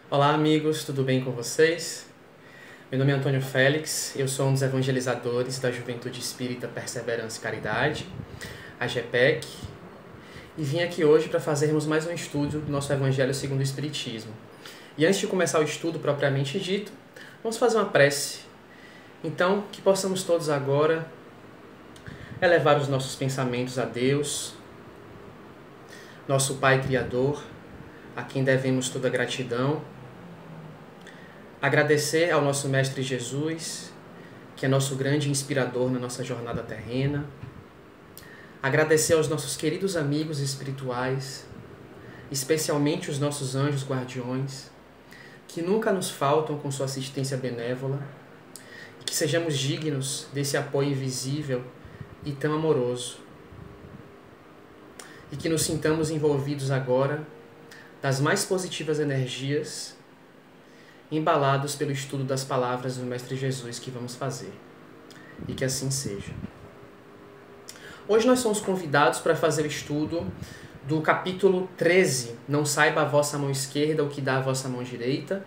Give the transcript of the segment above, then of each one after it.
Olá amigos, tudo bem com vocês? Meu nome é Antônio Félix, eu sou um dos evangelizadores da Juventude Espírita Perseverança e Caridade, a GEPEC, e vim aqui hoje para fazermos mais um estudo do nosso Evangelho segundo o Espiritismo. E antes de começar o estudo propriamente dito, vamos fazer uma prece. Então, que possamos todos agora elevar os nossos pensamentos a Deus, nosso Pai Criador, a quem devemos toda a gratidão. Agradecer ao nosso Mestre Jesus, que é nosso grande inspirador na nossa jornada terrena. Agradecer aos nossos queridos amigos espirituais, especialmente os nossos anjos guardiões, que nunca nos faltam com sua assistência benévola, e que sejamos dignos desse apoio invisível e tão amoroso. E que nos sintamos envolvidos agora das mais positivas energias, embalados pelo estudo das palavras do Mestre Jesus que vamos fazer. E que assim seja. Hoje nós somos convidados para fazer o estudo do capítulo 13, Não saiba a vossa mão esquerda o que dá a vossa mão direita,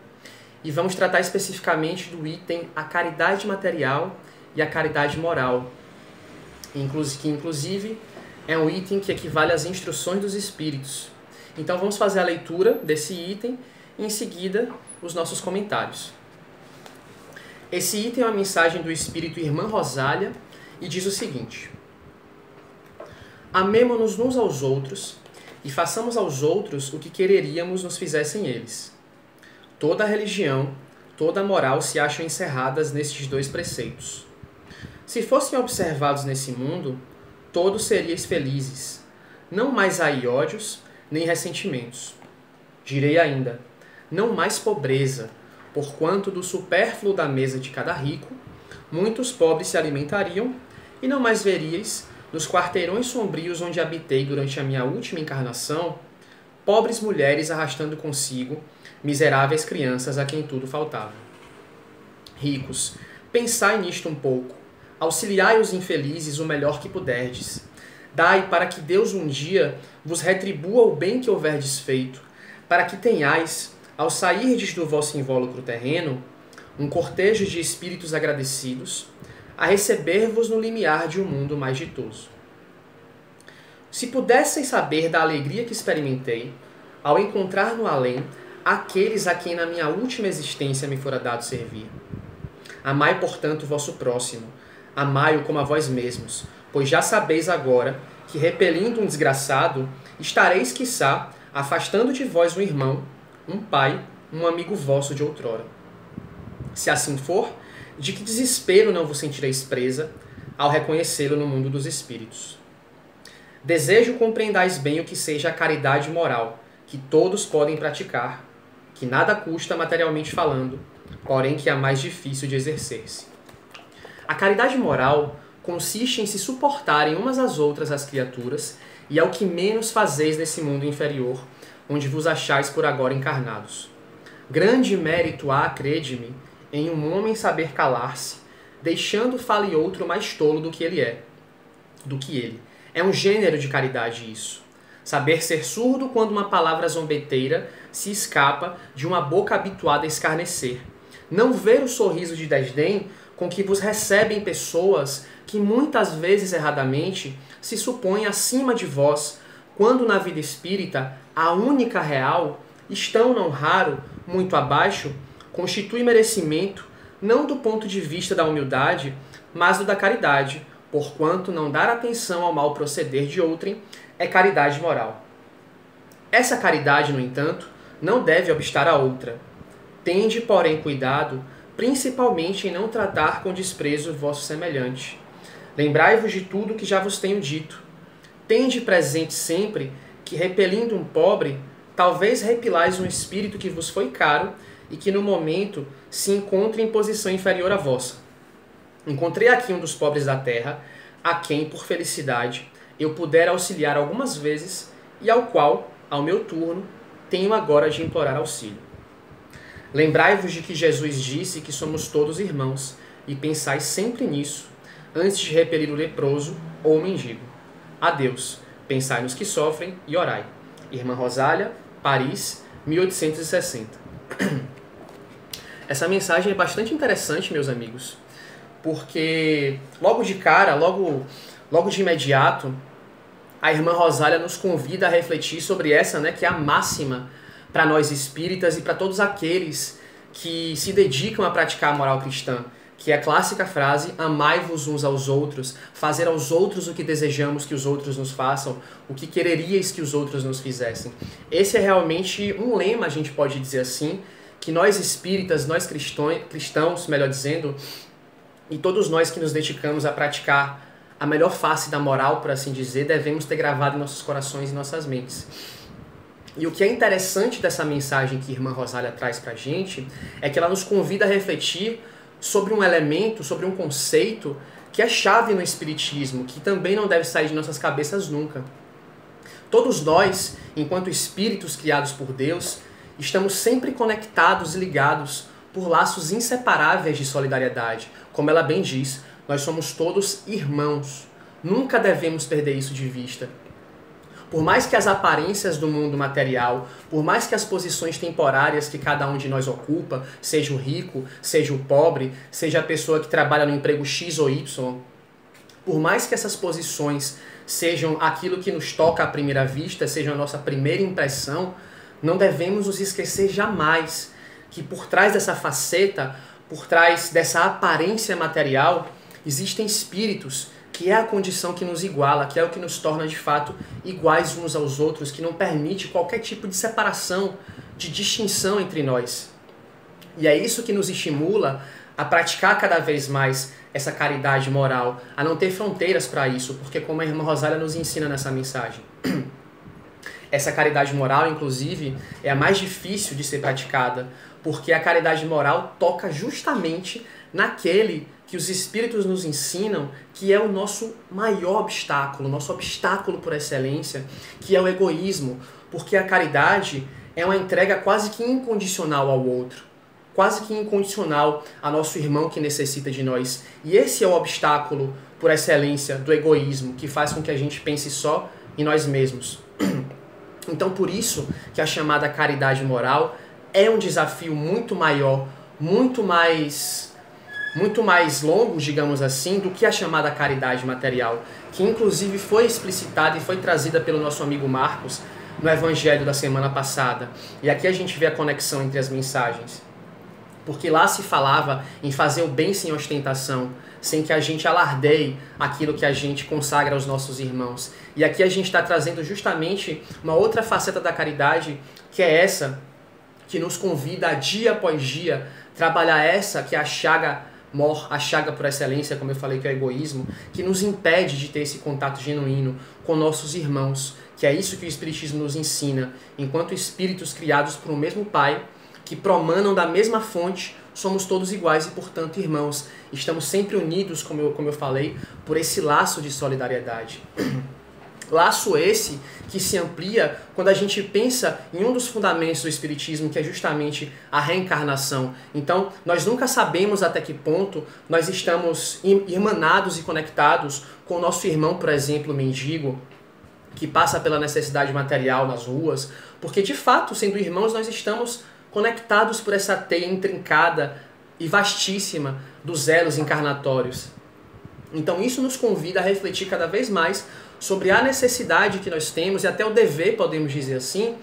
e vamos tratar especificamente do item a caridade material e a caridade moral, que inclusive é um item que equivale às instruções dos Espíritos. Então vamos fazer a leitura desse item e em seguida os nossos comentários. Esse item é uma mensagem do Espírito Irmã Rosália e diz o seguinte: amemo-nos uns aos outros e façamos aos outros o que quereríamos nos fizessem eles. Toda a religião, toda a moral se acham encerradas nestes dois preceitos. Se fossem observados nesse mundo, todos seríeis felizes. Não mais há ódios, nem ressentimentos. Direi ainda, não mais pobreza, porquanto do supérfluo da mesa de cada rico, muitos pobres se alimentariam, e não mais veríeis, nos quarteirões sombrios onde habitei durante a minha última encarnação, pobres mulheres arrastando consigo miseráveis crianças a quem tudo faltava. Ricos, pensai nisto um pouco, auxiliai os infelizes o melhor que puderdes. Dai para que Deus um dia vos retribua o bem que houverdes feito, para que tenhais, ao sairdes do vosso invólucro terreno, um cortejo de espíritos agradecidos, a receber-vos no limiar de um mundo mais ditoso. Se pudessem saber da alegria que experimentei, ao encontrar no além aqueles a quem na minha última existência me fora dado servir. Amai, portanto, o vosso próximo, amai-o como a vós mesmos, pois já sabeis agora que, repelindo um desgraçado, estareis, quiçá, afastando de vós um irmão, um pai, um amigo vosso de outrora. Se assim for, de que desespero não vos sentireis presa ao reconhecê-lo no mundo dos espíritos. Desejo compreendais bem o que seja a caridade moral, que todos podem praticar, que nada custa materialmente falando, porém que é a mais difícil de exercer-se. A caridade moral consiste em se suportarem umas às outras as criaturas, e é o que menos fazeis nesse mundo inferior, onde vos achais por agora encarnados. Grande mérito há, crede-me, em um homem saber calar-se, deixando fale outro mais tolo do que ele. É um gênero de caridade isso. Saber ser surdo quando uma palavra zombeteira se escapa de uma boca habituada a escarnecer. Não ver o sorriso de desdém com que vos recebem pessoas que muitas vezes erradamente se supõem acima de vós, quando na vida espírita a única real, estão não raro, muito abaixo, constitui merecimento não do ponto de vista da humildade, mas do da caridade, porquanto não dar atenção ao mal proceder de outrem é caridade moral. Essa caridade, no entanto, não deve obstar a outra. Tende, porém, cuidado, principalmente em não tratar com desprezo o vosso semelhante. Lembrai-vos de tudo que já vos tenho dito. Tende presente sempre que, repelindo um pobre, talvez repilais um espírito que vos foi caro e que no momento se encontra em posição inferior à vossa. Encontrei aqui um dos pobres da terra, a quem, por felicidade, eu pudera auxiliar algumas vezes e ao qual, ao meu turno, tenho agora de implorar auxílio. Lembrai-vos de que Jesus disse que somos todos irmãos, e pensai sempre nisso, antes de repelir o leproso ou o mendigo. Adeus, pensai nos que sofrem e orai. Irmã Rosália, Paris, 1860. Essa mensagem é bastante interessante, meus amigos, porque logo de cara, logo de imediato, a irmã Rosália nos convida a refletir sobre essa, né, que é a máxima para nós espíritas e para todos aqueles que se dedicam a praticar a moral cristã, que é a clássica frase: amai-vos uns aos outros, fazer aos outros o que desejamos que os outros nos façam, o que quereríeis que os outros nos fizessem. Esse é realmente um lema, a gente pode dizer assim, que nós espíritas, nós cristãos, melhor dizendo, e todos nós que nos dedicamos a praticar a melhor face da moral, por assim dizer, devemos ter gravado em nossos corações e nossas mentes. E o que é interessante dessa mensagem que a irmã Rosália traz pra gente é que ela nos convida a refletir sobre um elemento, sobre um conceito que é chave no Espiritismo, que também não deve sair de nossas cabeças nunca. Todos nós, enquanto espíritos criados por Deus, estamos sempre conectados e ligados por laços inseparáveis de solidariedade. Como ela bem diz, nós somos todos irmãos. Nunca devemos perder isso de vista. Por mais que as aparências do mundo material, por mais que as posições temporárias que cada um de nós ocupa, seja o rico, seja o pobre, seja a pessoa que trabalha no emprego X ou Y, por mais que essas posições sejam aquilo que nos toca à primeira vista, sejam a nossa primeira impressão, não devemos nos esquecer jamais que por trás dessa faceta, por trás dessa aparência material, existem espíritos, que é a condição que nos iguala, que é o que nos torna de fato iguais uns aos outros, que não permite qualquer tipo de separação, de distinção entre nós. E é isso que nos estimula a praticar cada vez mais essa caridade moral, a não ter fronteiras para isso, porque como a irmã Rosália nos ensina nessa mensagem, essa caridade moral, inclusive, é a mais difícil de ser praticada, porque a caridade moral toca justamente naquele que os Espíritos nos ensinam que é o nosso maior obstáculo, nosso obstáculo por excelência, que é o egoísmo, porque a caridade é uma entrega quase que incondicional ao outro, quase que incondicional a nosso irmão que necessita de nós. E esse é o obstáculo por excelência do egoísmo, que faz com que a gente pense só em nós mesmos. Então, por isso que a chamada caridade moral é um desafio muito maior, muito mais longo, digamos assim, do que a chamada caridade material, que inclusive foi explicitada e foi trazida pelo nosso amigo Marcos no Evangelho da semana passada. E aqui a gente vê a conexão entre as mensagens. Porque lá se falava em fazer o bem sem ostentação, sem que a gente alardeie aquilo que a gente consagra aos nossos irmãos. E aqui a gente está trazendo justamente uma outra faceta da caridade, que é essa que nos convida a dia após dia trabalhar essa que é a chaga mor, a chaga por excelência, como eu falei, que é o egoísmo, que nos impede de ter esse contato genuíno com nossos irmãos, que é isso que o Espiritismo nos ensina, enquanto espíritos criados por um mesmo Pai, que promanam da mesma fonte, somos todos iguais e, portanto, irmãos. Estamos sempre unidos, como eu falei, por esse laço de solidariedade. Laço esse que se amplia quando a gente pensa em um dos fundamentos do Espiritismo, que é justamente a reencarnação. Então, nós nunca sabemos até que ponto nós estamos irmanados e conectados com o nosso irmão, por exemplo, mendigo, que passa pela necessidade material nas ruas, porque, de fato, sendo irmãos, nós estamos conectados por essa teia intrincada e vastíssima dos elos encarnatórios. Então, isso nos convida a refletir cada vez mais sobre a necessidade que nós temos, e até o dever, podemos dizer assim,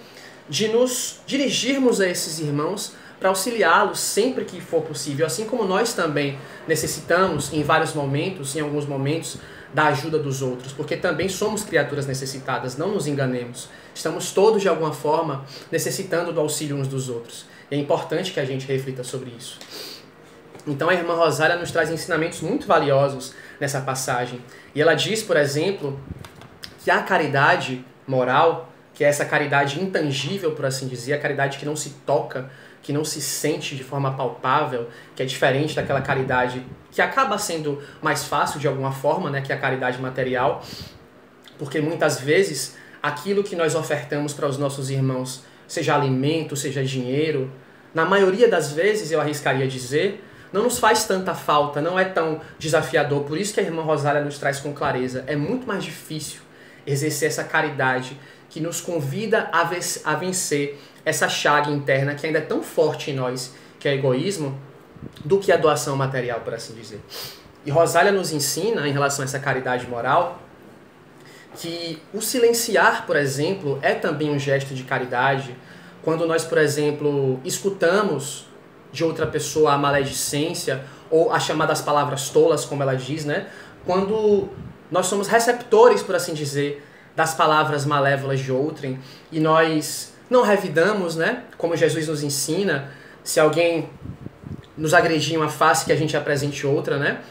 de nos dirigirmos a esses irmãos para auxiliá-los sempre que for possível, assim como nós também necessitamos, em vários momentos, em alguns momentos, da ajuda dos outros, porque também somos criaturas necessitadas, não nos enganemos. Estamos todos, de alguma forma, necessitando do auxílio uns dos outros. E é importante que a gente reflita sobre isso. Então a irmã Rosália nos traz ensinamentos muito valiosos nessa passagem. E ela diz, por exemplo, que a caridade moral, que é essa caridade intangível, por assim dizer, a caridade que não se toca, que não se sente de forma palpável, que é diferente daquela caridade que acaba sendo mais fácil de alguma forma, né, que é a caridade material, porque muitas vezes aquilo que nós ofertamos para os nossos irmãos, seja alimento, seja dinheiro, na maioria das vezes, eu arriscaria dizer, não nos faz tanta falta, não é tão desafiador. Por isso que a irmã Rosália nos traz com clareza. É muito mais difícil exercer essa caridade que nos convida a vencer essa chaga interna que ainda é tão forte em nós, que é o egoísmo, do que a doação material, por assim dizer. E Rosália nos ensina, em relação a essa caridade moral, que o silenciar, por exemplo, é também um gesto de caridade. Quando nós, por exemplo, escutamos de outra pessoa a maledicência ou as chamadas palavras tolas, como ela diz, né? Quando nós somos receptores, por assim dizer, das palavras malévolas de outrem e nós não revidamos, né? Como Jesus nos ensina, se alguém nos agredir em uma face, que a gente apresente outra, né?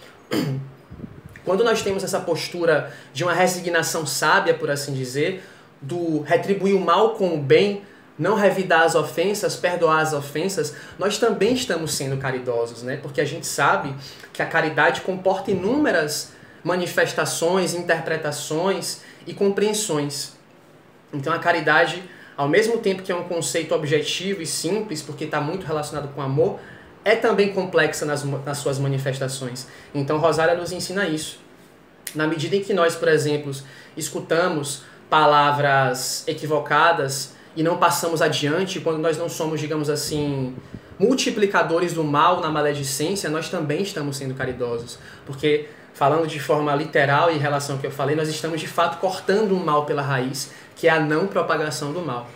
Quando nós temos essa postura de uma resignação sábia, por assim dizer, do retribuir o mal com o bem, não revidar as ofensas, perdoar as ofensas, nós também estamos sendo caridosos, né? Porque a gente sabe que a caridade comporta inúmeras manifestações, interpretações e compreensões. Então a caridade, ao mesmo tempo que é um conceito objetivo e simples, porque está muito relacionado com amor, é também complexa nas suas manifestações. Então Rosália nos ensina isso. Na medida em que nós, por exemplo, escutamos palavras equivocadas e não passamos adiante, quando nós não somos, digamos assim, multiplicadores do mal na maledicência, nós também estamos sendo caridosos. Porque, falando de forma literal e em relação ao que eu falei, nós estamos de fato cortando o mal pela raiz, que é a não propagação do mal.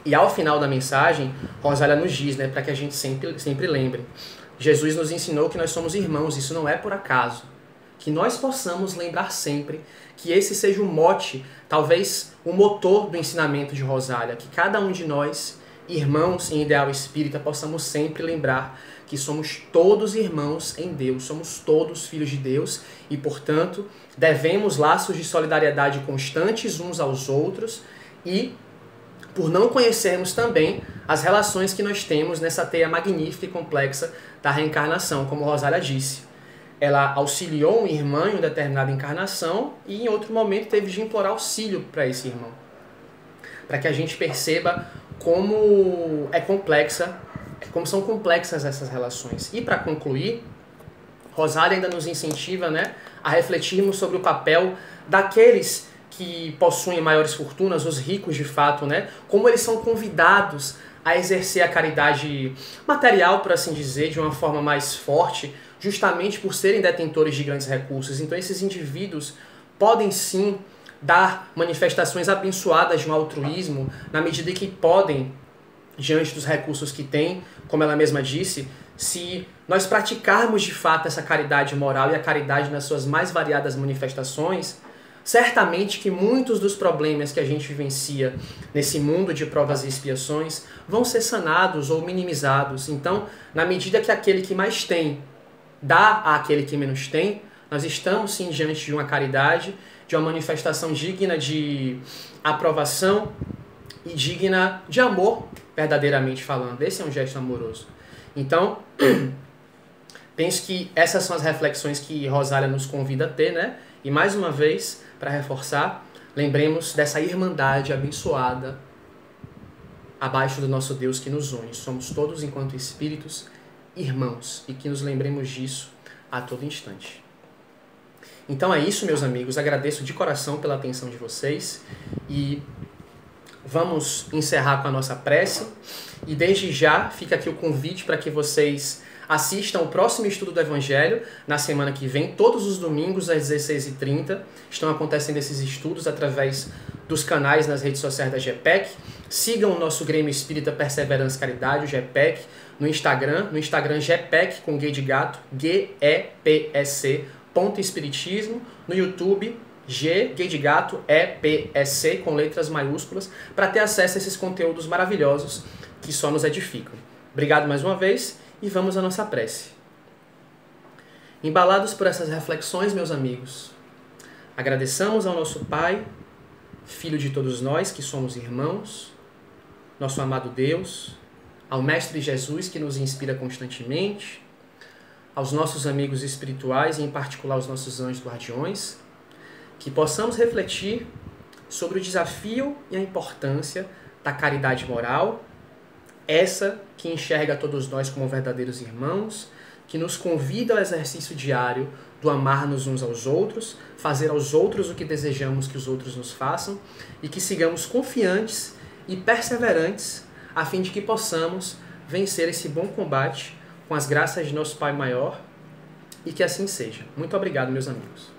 E ao final da mensagem, Rosália nos diz, né, para que a gente sempre lembre. Jesus nos ensinou que nós somos irmãos, isso não é por acaso. Que nós possamos lembrar sempre que esse seja o mote, talvez o motor do ensinamento de Rosália. Que cada um de nós, irmãos em ideal espírita, possamos sempre lembrar que somos todos irmãos em Deus, somos todos filhos de Deus e, portanto, devemos laços de solidariedade constantes uns aos outros e por não conhecermos também as relações que nós temos nessa teia magnífica e complexa da reencarnação, como Rosália disse. Ela auxiliou um irmão em uma determinada encarnação e em outro momento teve de implorar auxílio para esse irmão. Para que a gente perceba como como são complexas essas relações. E para concluir, Rosália ainda nos incentiva, né, a refletirmos sobre o papel daqueles que possuem maiores fortunas, os ricos de fato, né? Como eles são convidados a exercer a caridade material, por assim dizer, de uma forma mais forte, justamente por serem detentores de grandes recursos. Então esses indivíduos podem sim dar manifestações abençoadas de um altruísmo, na medida em que podem, diante dos recursos que têm, como ela mesma disse, se nós praticarmos de fato essa caridade moral e a caridade nas suas mais variadas manifestações, certamente que muitos dos problemas que a gente vivencia nesse mundo de provas e expiações vão ser sanados ou minimizados. Então, na medida que aquele que mais tem dá àquele que menos tem, nós estamos sim diante de uma caridade, de uma manifestação digna de aprovação e digna de amor, verdadeiramente falando. Esse é um gesto amoroso. Então, penso que essas são as reflexões que Rosália nos convida a ter, né? E mais uma vez, para reforçar, lembremos dessa irmandade abençoada abaixo do nosso Deus que nos une. Somos todos, enquanto espíritos, irmãos, e que nos lembremos disso a todo instante. Então é isso, meus amigos. Agradeço de coração pela atenção de vocês e vamos encerrar com a nossa prece. E desde já fica aqui o convite para que vocês assistam o próximo estudo do Evangelho na semana que vem, todos os domingos às 16h30. Estão acontecendo esses estudos através dos canais nas redes sociais da GEPEC. Sigam o nosso Grêmio Espírita Perseverança e Caridade, o GEPEC, no Instagram GEPEC com G de gato, GEPSC, ponto Espiritismo, no YouTube G de gato, EPSC, com letras maiúsculas, para ter acesso a esses conteúdos maravilhosos que só nos edificam. Obrigado mais uma vez e vamos à nossa prece. Embalados por essas reflexões, meus amigos, agradeçamos ao nosso Pai, Filho de todos nós, que somos irmãos, nosso amado Deus, ao Mestre Jesus, que nos inspira constantemente, aos nossos amigos espirituais e, em particular, aos nossos anjos guardiões, que possamos refletir sobre o desafio e a importância da caridade moral, essa que enxerga todos nós como verdadeiros irmãos, que nos convida ao exercício diário do amar-nos uns aos outros, fazer aos outros o que desejamos que os outros nos façam e que sigamos confiantes e perseverantes a fim de que possamos vencer esse bom combate com as graças de nosso Pai maior e que assim seja. Muito obrigado, meus amigos.